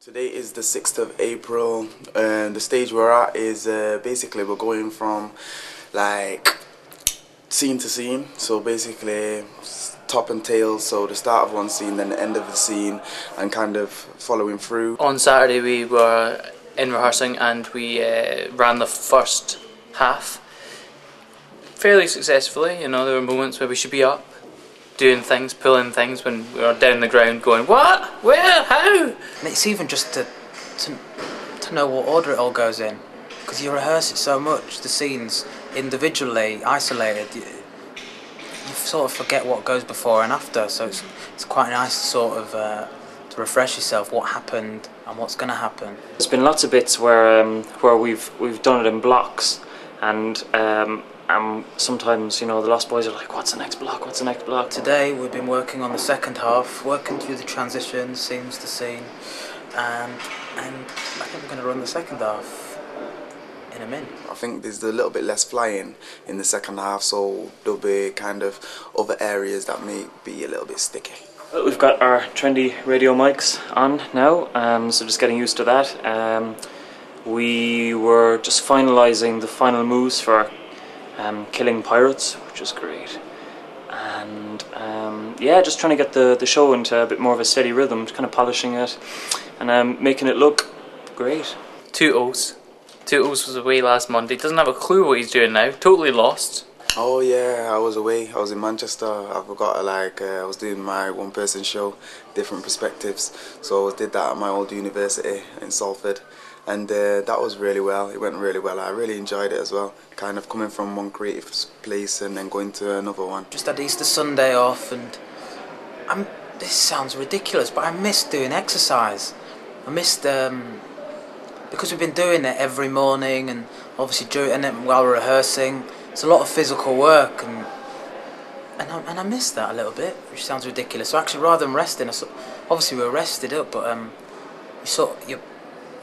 Today is the 6th of April and the stage we're at is basically we're going from like scene to scene, so basically top and tail, so the start of one scene then the end of the scene and kind of following through. On Saturday we were in rehearsing and we ran the first half fairly successfully. You know, there were moments where we should be up doing things, pulling things, when we were down the ground going, what? Where? How? And it's even just to know what order it all goes in, because you rehearse it so much, the scenes individually, isolated, you sort of forget what goes before and after, so it's quite nice to sort of to refresh yourself what happened and what's going to happen. There's been lots of bits where we've done it in blocks, and sometimes, you know, the Lost Boys are like, what's the next block, what's the next block? Today we've been working on the second half, working through the transitions, scenes to scene, and I think we're going to run the second half in a minute. I think there's a little bit less flying in the second half, so there'll be kind of other areas that may be a little bit sticky. Well, we've got our trendy radio mics on now, so just getting used to that. We were just finalising the final moves for killing pirates, which was great, and yeah, just trying to get the show into a bit more of a steady rhythm, kind of polishing it and making it look great. Tootles was away last Monday, doesn't have a clue what he's doing now, totally lost. Oh yeah, I was away, I was in Manchester. I forgot, I was doing my one-person show, different perspectives, so I did that at my old university in Salford. And that was really well, it went really well, I really enjoyed it as well, kind of coming from one creative place and then going to another one. Just had Easter Sunday off, and this sounds ridiculous, but I missed doing exercise. I missed, because we've been doing it every morning and obviously and then while we're rehearsing, it's a lot of physical work, and I missed that a little bit, which sounds ridiculous. So actually, rather than resting, obviously we were rested up, but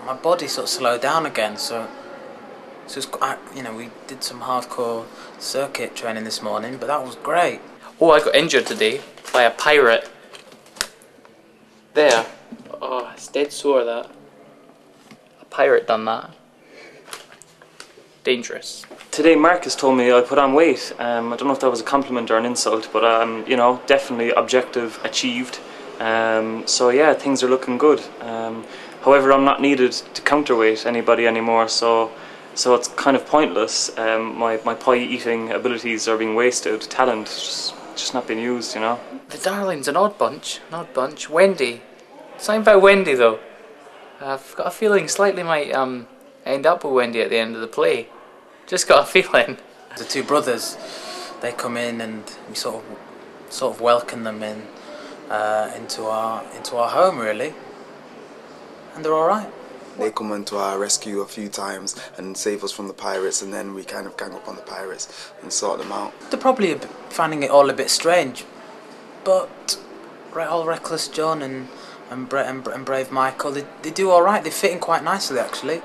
my body sort of slowed down again, so it's, you know, we did some hardcore circuit training this morning, but that was great. Oh, I got injured today by a pirate. There. Oh, it's dead sore, that. A pirate done that. Dangerous. Today Mark has told me I put on weight. I don't know if that was a compliment or an insult, but you know, definitely objective achieved. So yeah, things are looking good. However, I'm not needed to counterweight anybody anymore, so it's kind of pointless. My pie eating abilities are being wasted. Talent just not being used, you know. The Darlings, an odd bunch. Wendy. Something about Wendy though. I've got a feeling slightly might end up with Wendy at the end of the play. Just got a feeling. The two brothers, they come in and we sort of welcome them in into our home, really. And they're all right. They come into our rescue a few times and save us from the pirates, and then we kind of gang up on the pirates and sort them out. They're probably finding it all a bit strange, but all Reckless John and Brave Michael, they do all right. They fit in quite nicely, actually.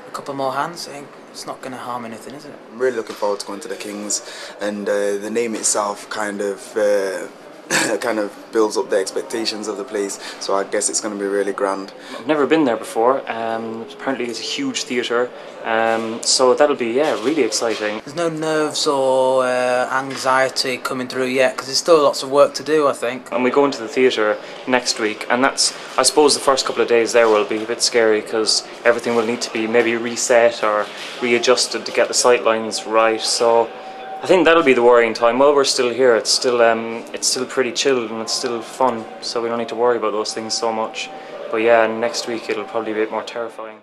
A couple more hands, I think it's not going to harm anything, is it? I'm really looking forward to going to the Kings, and the name itself kind of builds up the expectations of the place, so I guess it's going to be really grand. I've never been there before. Apparently it's a huge theatre, so that'll be, yeah, really exciting. There's no nerves or anxiety coming through yet, because there's still lots of work to do, I think. And we go into the theatre next week, and that's, I suppose the first couple of days there will be a bit scary, because everything will need to be maybe reset or readjusted to get the sight lines right, so I think that'll be the worrying time. While we're still here, it's still pretty chilled and it's still fun, so we don't need to worry about those things so much. But yeah, next week it'll probably be a bit more terrifying.